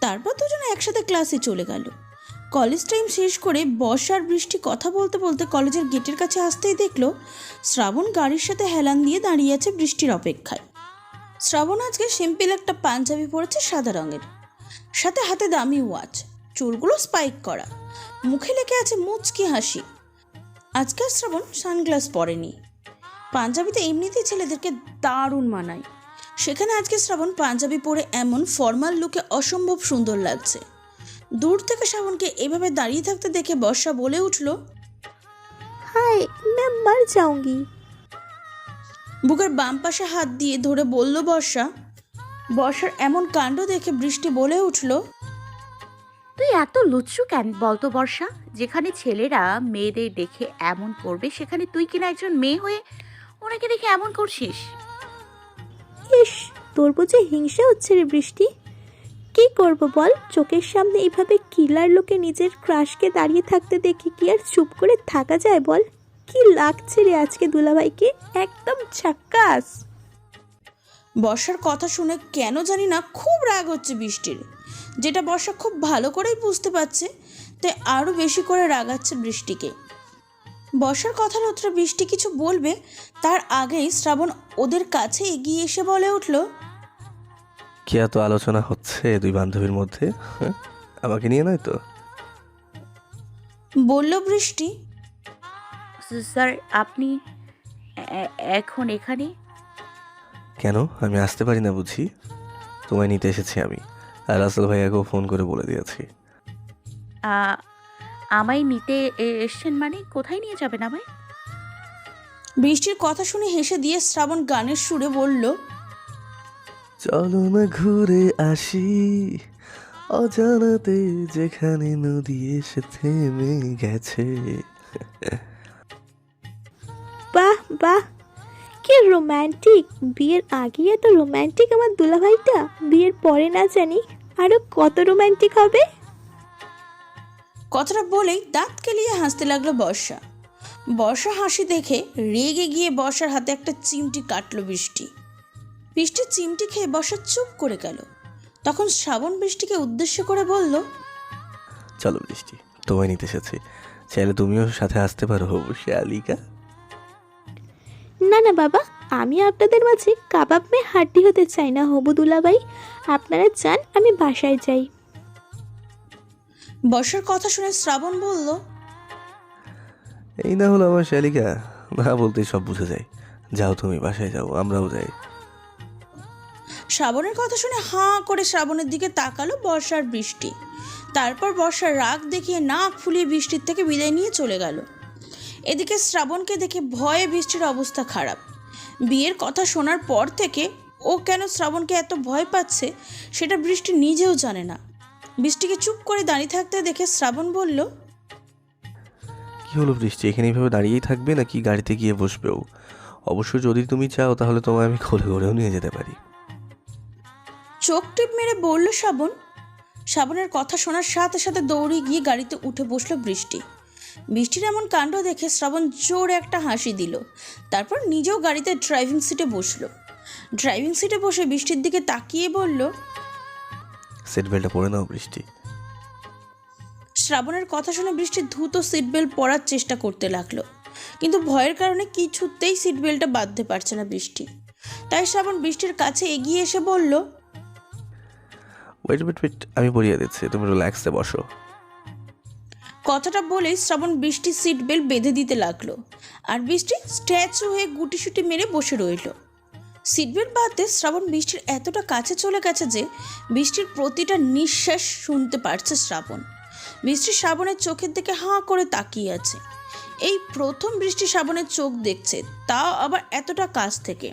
তারপর দুজনে একসাথে ক্লাসে চলে গেল। কলেজ টাইম শেষ করে বর্ষা আর বৃষ্টি কথা বলতে বলতে কলেজের গেটের কাছে আসতেই দেখলো শ্রাবণ গাড়ির সাথে হেলান দিয়ে দাঁড়িয়ে আছে বৃষ্টির অপেক্ষায়। শ্রাবণ আজকে সিম্পল একটা পাঞ্জাবি পরেছে সাদা রঙের, সাথে হাতে দামি ওয়াচ, চুলগুলো স্পাইক করা, মুখে লেগে আছে মুচকি হাসি। আজকে শ্রাবণ সানগ্লাস পরেনি। পাঞ্জাবিতে এমনিতেই ছেলেদেরকে দারুণ মানায়, সেখানে আজকে শ্রাবণ পাঞ্জাবি পরে এমন ফর্মাল লুকে অসম্ভব সুন্দর লাগছে। দূর থেকে শ্রাবণকে এভাবে দাঁড়িয়ে থাকতে দেখে বর্ষা বলে উঠল, হাই, मैं मर जाऊंगी। বুকের বাম পাশে হাত দিয়ে ধরে বলল বর্ষা। বর্ষার এমন কাণ্ড দেখে বৃষ্টি বলে উঠল, তুই এত লুচ্ছু কেন বলতো বর্ষা? যেখানে ছেলেরা মেয়েদের দেখে এমন করবে, সেখানে তুই কিনা একজন মেয়ে হয়ে ওনাকে দেখে এমন করছিস। ইস, তোর বুঝে হিংসা হচ্ছে রে বৃষ্টি। কি করব বল, চোখের সামনে এইভাবে কিলার লোকে নিজের ক্রাশকে দাঁড়িয়ে থাকতে দেখে কি আর চুপ করে থাকা যায় বল? কি লাগছে রে আজকে দুলাভাইকে, একদম ঝাক্কাস। বর্ষার কথা শুনে কেন জানি না খুব রাগ হচ্ছে বৃষ্টির, যেটা বর্ষা খুব ভালো করেই বুঝতে পারছে, তাই আরও বেশি করে রাগাচ্ছে বৃষ্টিকে। বর্ষার কথার উত্তরে বৃষ্টি কিছু বলবে তার আগেই শ্রাবণ ওদের কাছে এগিয়ে এসে বলে উঠল, কি এত আলোচনা হচ্ছে দুই বান্ধবীর মধ্যে? আমাকে নিয়ে নয় তো? বলল বৃষ্টি। স্যার, আপনি এখন এখানে? কেন, আমি আসতে পারি না বুঝি? তোমায় নিতে এসেছি আমি, আর রাসেল ভাইয়াকেও ফোন করে বলে দিয়েছি। আমায় নিতে এসছেন মানে? কোথায় নিয়ে যাবেন আমায়? বৃষ্টির কথা শুনে হেসে দিয়ে শ্রাবণ গানের সুরে বলল, চলো না ঘুরে আসি অজানাতে, যেখানে নদী এসে থেমে গেছে। বাহ বাহ, কি রোম্যান্টিক! বিয়ের আগে এত রোম্যান্টিক আমার দুলাভাইটা, বিয়ের পরে না জানি আরো কত রোম্যান্টিক হবে। কথাটা বলেই দাঁত কেলিয়ে হাসতে লাগলো বর্ষা। বর্ষা হাসি দেখে রেগে গিয়ে বর্ষার হাতে একটা চিমটি কাটলো বৃষ্টি। বৃষ্টি চিমটি খেয়ে বর্ষা চুপ করে গেল। তখন শ্রাবণ বৃষ্টিকে উদ্দেশ্য করে বলল, চলো বৃষ্টি, তোমায় নিতে এসেছি, চাইলে তুমিও সাথে আসতে পারো শালিকা। না না বাবা, আমি আপনাদের মাঝে কাবাব মে হাড্ডি হতে চাই না হবু দুলাভাই। আপনারা চান আমি বাসায় যাই। বর্ষার কথা শুনে শ্রাবণ বলল, এই না হলো আমার শালিকা, না বলতেই সব বুঝে যায়। যাও তুমি বাসায় যাও, আমরাও যাই। শ্রাবণের কথা শুনে হাঁ করে শ্রাবণের দিকে তাকালো বর্ষার বৃষ্টি। তারপর বর্ষার রাগ দেখিয়ে নাক ফুলিয়ে বৃষ্টির থেকে বিদায় নিয়ে চলে গেল। এদিকে শ্রাবণকে দেখে ভয়ে বৃষ্টির অবস্থা খারাপ। বিয়ের কথা শোনার পর থেকে ও কেন শ্রাবণকে এত ভয় পাচ্ছে সেটা বৃষ্টি নিজেও জানে না। বৃষ্টিকে চুপ করে দাঁড়িয়ে থাকতে দেখে শ্রাবণ বলল, কি হলো বৃষ্টি, এখানে এইভাবে দাঁড়িয়েই থাকবে নাকি গাড়িতে গিয়ে বসবেও? অবশ্য যদি তুমি চাও তাহলে তোমায় আমি কোলে করেও নিয়ে যেতে পারি। চোখ টিপ মেরে বলল শ্রাবণ। শ্রাবণের কথা শোনার সাথে সাথে দৌড়ে গিয়ে গাড়িতে উঠে বসলো বৃষ্টি। বৃষ্টির এমন কাণ্ড দেখে শ্রাবণ জোরে একটা হাসি দিল। তারপর নিজেও গাড়িতে ড্রাইভিং সিটে বসলো। ড্রাইভিং সিটে বসে বৃষ্টির দিকে তাকিয়ে বলল, সিট বেল্টটা পরে নাও বৃষ্টি। শ্রাবণের কথা শুনে বৃষ্টি দ্রুত সিট বেল্ট পরার চেষ্টা করতে লাগলো, কিন্তু ভয়ের কারণে কিছুতেই সিট বেল্টটা বাঁধতে পারছে না বৃষ্টি। তাই শ্রাবণ বৃষ্টির কাছে এগিয়ে এসে বলল, ওয়েট ওয়েট ওয়েট, আমি পরিয়ে দিচ্ছি, তুমি রিল্যাক্সে বসো। কথাটা বলেই শ্রাবণ বৃষ্টির সিট বেল্ট বেঁধে দিতে লাগলো, আর বৃষ্টি স্ট্যাচু হয়ে গুটিসুটি মেরে বসে রইল। সিট বেল্ট বাঁধতে শ্রাবণ বৃষ্টির এতটা কাছে চলে গেছে যে বৃষ্টির প্রতিটা নিঃশ্বাস শুনতে পারছে শ্রাবণ। বৃষ্টি শ্রাবণের চোখের দিকে হাঁ করে তাকিয়ে আছে। এই প্রথম বৃষ্টি শ্রাবণের চোখ দেখছে, তাও আবার এতটা কাছ থেকে।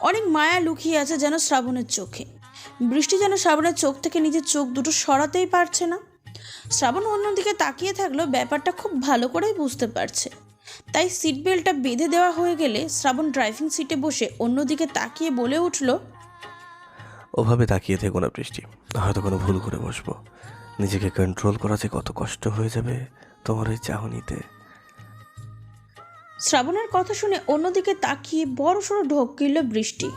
অনেক মায়া লুকিয়ে আছে যেন শ্রাবণের চোখে। বৃষ্টি যেন শ্রাবণের চোখ থেকে নিজের চোখ দুটো সরাতেই পারছে না। শ্রাবণ অন্যদিকে তাকিয়ে থাকলেও ব্যাপারটা খুব ভালো করেই বুঝতে পারছে। তাই সিট বেল্টটা বেঁধে দেওয়া হয়ে গেলে শ্রাবণ ড্রাইভিং সিটে বসে অন্যদিকে তাকিয়ে বলে উঠল, ওভাবে তাকিয়ে থেকো না বৃষ্টি, হয়তো কোনো ভুল করে বসবো। নিজেকে কন্ট্রোল করা যে কত কষ্ট হয়ে যাবে তোমার ওই চাহনিতে। শ্রাবণের কথা শুনে অন্যদিকে তাকিয়ে বড় সড়ো ঢোক গিলল বৃষ্টি।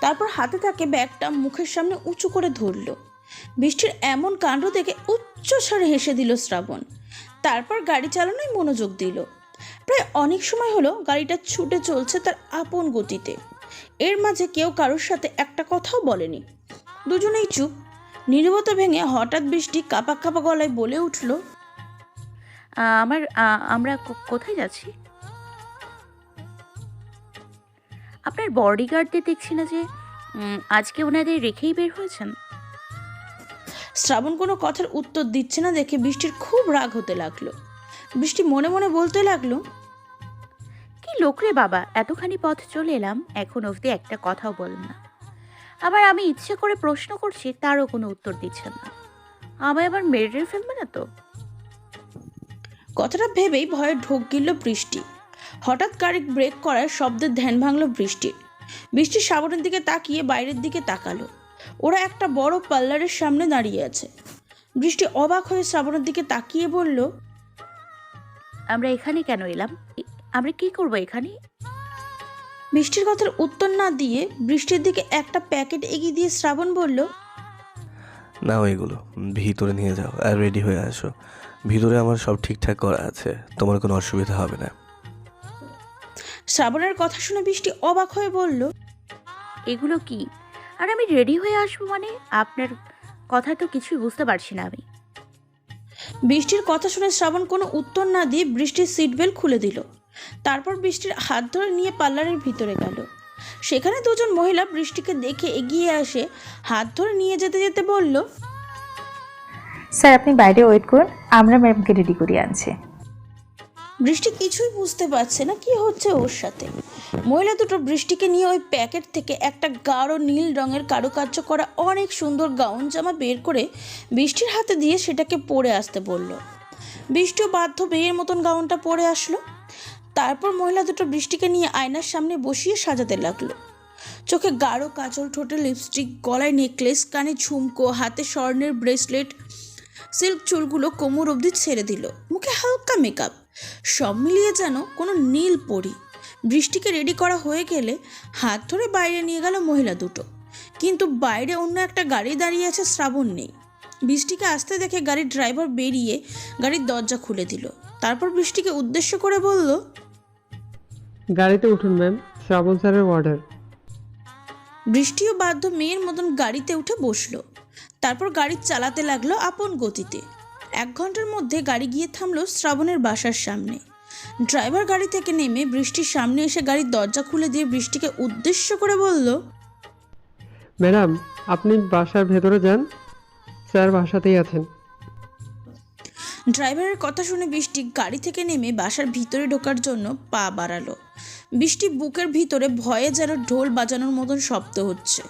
তারপর হাতে থাকে ব্যাগটা মুখের সামনে উঁচু করে ধরল। বৃষ্টির এমন কাণ্ড দেখে উচ্চ স্বরে হেসে দিল শ্রাবণ। তারপর গাড়ি চালানোয় মনোযোগ দিল। প্রায় অনেক সময় হলো গাড়িটা ছুটে চলছে তার আপন গতিতে। এর মাঝে কেউ কারোর সাথে একটা কথাও বলেনি, দুজনেই চুপ। নীরবতা ভেঙে হঠাৎ বৃষ্টি কাঁপা কাঁপা গলায় বলে উঠল, আমরা কোথায় যাচ্ছি? আপনার বডিগার্ডদের দেখছি না যে আজকে ওনাদের রেখেই বের হয়েছেন। শ্রাবণ কোনো কথার উত্তর দিচ্ছে না দেখে বৃষ্টির খুব রাগ হতে লাগলো। বৃষ্টি মনে মনে বলতে লাগলো, কি লোক রে বাবা, এতখানি পথ চলে এলাম, এখন অবধি একটা কথাও বলেন না। আবার আমি ইচ্ছে করে প্রশ্ন করছি, তারও কোনো উত্তর দিচ্ছেন না। আমায় আবার মেরে ফেলবে না তো? কথাটা ভেবেই ভয়ে ঢোক গিলল বৃষ্টি। হঠাৎ গাড়ি ব্রেক করার শব্দের ধ্যান ভাঙল বৃষ্টির। বৃষ্টি শ্রাবণের দিকে তাকিয়ে বাইরের দিকে তাকালো। ওরা একটা বড় পার্লারের সামনে দাঁড়িয়ে আছে। বৃষ্টি অবাক হয়ে শ্রাবণের দিকে তাকিয়ে বলল, আমরা এখানে কেন এলাম? আমরা কি করব এখানে? বৃষ্টির কথার উত্তর না দিয়ে বৃষ্টির দিকে একটা প্যাকেট এগিয়ে দিয়ে শ্রাবণ বলল, নাও এগুলো ভিতরে নিয়ে যাও আর রেডি হয়ে আসো। ভিতরে আমার সব ঠিকঠাক করা আছে, তোমার কোনো অসুবিধা হবে না। শ্রাবণের কথা শুনে বৃষ্টি অবাক হয়ে বলল, এগুলো কি? আর আমি রেডি হয়ে আসবো মানে? আপনার কথা তো কিছুই বুঝতে পারছি না আমি। বৃষ্টির কথা শুনে শ্রাবণ কোনো উত্তর না দিয়ে বৃষ্টির সিট বেল্ট খুলে দিল। তারপর বৃষ্টির হাত ধরে নিয়ে পার্লারের ভিতরে গেল। সেখানে দুজন মহিলা বৃষ্টিকে দেখে এগিয়ে আসে হাত ধরে নিয়ে যেতে যেতে বলল, স্যার আপনি বাইরে ওয়েট করুন, আমরা ম্যামকে রেডি করিয়ে আনছি। বৃষ্টি কিছুই বুঝতে পারছে না কি হচ্ছে ওর সাথে। মহিলা দুটো বৃষ্টিকে নিয়ে ওই প্যাকেট থেকে একটা গাঢ় নীল রঙের কারুকার্য করা অনেক সুন্দর গাউন জামা বের করে বৃষ্টির হাতে দিয়ে সেটাকে পরে আসতে বলল। বৃষ্টিও বাধ্য মেয়ের মতন গাউনটা পরে আসলো। তারপর মহিলা দুটো বৃষ্টিকে নিয়ে আয়নার সামনে বসিয়ে সাজাতে লাগলো। চোখে গাঢ় কাজল, ঠোঁটে লিপস্টিক, গলায় নেকলেস, কানে ঝুমকো, হাতে স্বর্ণের ব্রেসলেট, সিল্ক চুলগুলো কোমর অবধি ছেড়ে দিল, মুখে হালকা মেকআপ, সব মিলিয়ে যেন কোনো নীল পরি। বৃষ্টিকে রেডি করা হয়ে গেলে হাত ধরে বাইরে নিয়ে গেল মহিলা দুটো। কিন্তু বাইরে অন্য একটা গাড়ি দাঁড়িয়ে আছে, শ্রাবণ নেই। বৃষ্টিকে আসতে দেখে গাড়ির ড্রাইভার বেরিয়ে গাড়ির দরজা খুলে দিল। তারপর বৃষ্টিকে উদ্দেশ্য করে বলল, গাড়িতে উঠুন ম্যাম, শ্রাবণ স্যারের অর্ডার। বৃষ্টিও বাধ্য মেয়ের মতন গাড়িতে উঠে বসলো। তারপর গাড়ি চালাতে লাগলো আপন গতিতে। 1 ঘন্টার মধ্যে গাড়ি গিয়ে থামলো শ্রাবণের বাসার সামনে। ড্রাইভার গাড়ি থেকে নেমে বৃষ্টির সামনে এসে গাড়ির দরজা খুলে দিয়ে বৃষ্টিকে উদ্দেশ্য করে বলল, ম্যাডাম আপনি বাসার ভেতরে যান, স্যার বাসাতেই আছেন। ড্রাইভারের কথা শুনে বৃষ্টি গাড়ি থেকে নেমে বাসার ভিতরে ঢোকার জন্য পা বাড়ালো। বৃষ্টি বুকের ভিতরে ভয়ে যেন ঢোল বাজানোর মতন শব্দ হচ্ছে।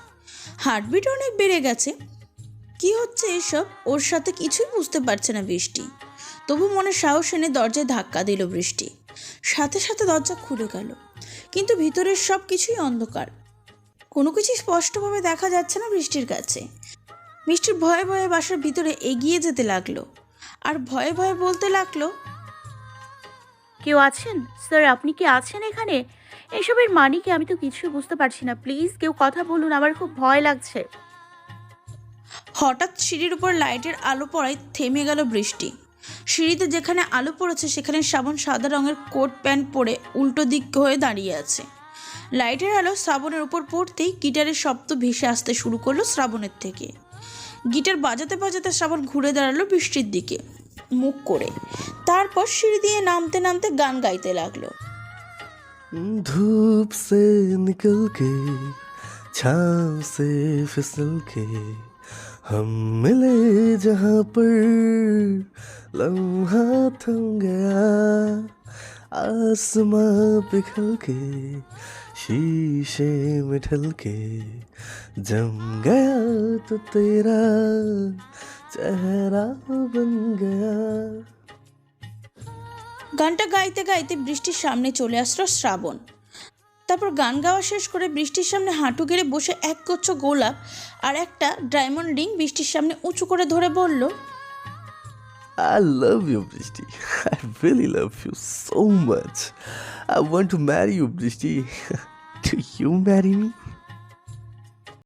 হার্টবিট অনেক বেড়ে গেছে। কি হচ্ছে এসব ওর সাথে কিছুই বুঝতে পারছে না বৃষ্টি। তবু মনে সাহস এনে দরজায় ধাক্কা দিল বৃষ্টি। সাথে সাথে দরজা খুলে গেল। কিন্তু ভিতরের সব কিছুই অন্ধকার, কোনো কিছু স্পষ্টভাবে দেখা যাচ্ছে না বৃষ্টির কাছে। বৃষ্টির ভয়ে ভয়ে বাসার ভিতরে এগিয়ে যেতে লাগলো আর ভয়ে ভয়ে বলতে লাগলো, কেউ আছেন স্যার? আপনি কি আছেন এখানে? এসবের মানে কি? আমি তো কিছুই বুঝতে পারছি না। প্লিজ কেউ কথা বলুন, আমার খুব ভয় লাগছে। হঠাৎ সিঁড়ির উপর লাইটের আলো পড়ায় থেমে গেল বৃষ্টি। সিঁড়িতে যেখানে আলো পড়েছে সেখানে শ্রাবণ সাদা রঙের কোট প্যান্ট পরে উল্টো দিক হয়ে দাঁড়িয়ে আছে। লাইটের আলো শ্রাবণের উপর পড়তেই গিটারের শব্দ ভেসে আসতে শুরু করলো শ্রাবণের থেকে। গিটার বাজাতে বাজাতে শ্রাবণ ঘুরে দাঁড়ালো বৃষ্টির দিকে মুখ করে। তারপর সিঁড়ি দিয়ে নামতে নামতে গান গাইতে লাগলো। धूप से निकल के छाँव से फिसल के हम मिले जहाँ पर लम्हा थम गया, आसमां पिघल के शीशे में ढल के जम गया तो तेरा चेहरा बन गया। গানটা গাইতে গাইতে বৃষ্টির সামনে চলে আসলো শ্রাবণ। তারপর গান গাওয়া শেষ করে বৃষ্টির সামনে হাঁটু গেড়ে বসে একগুচ্ছ গোলাপ আর একটা ডায়মন্ড রিং বৃষ্টির সামনে উঁচু করে ধরে বলল, I love you, Brishti. I really love you so much. I want to marry you, Brishti. Do you marry me?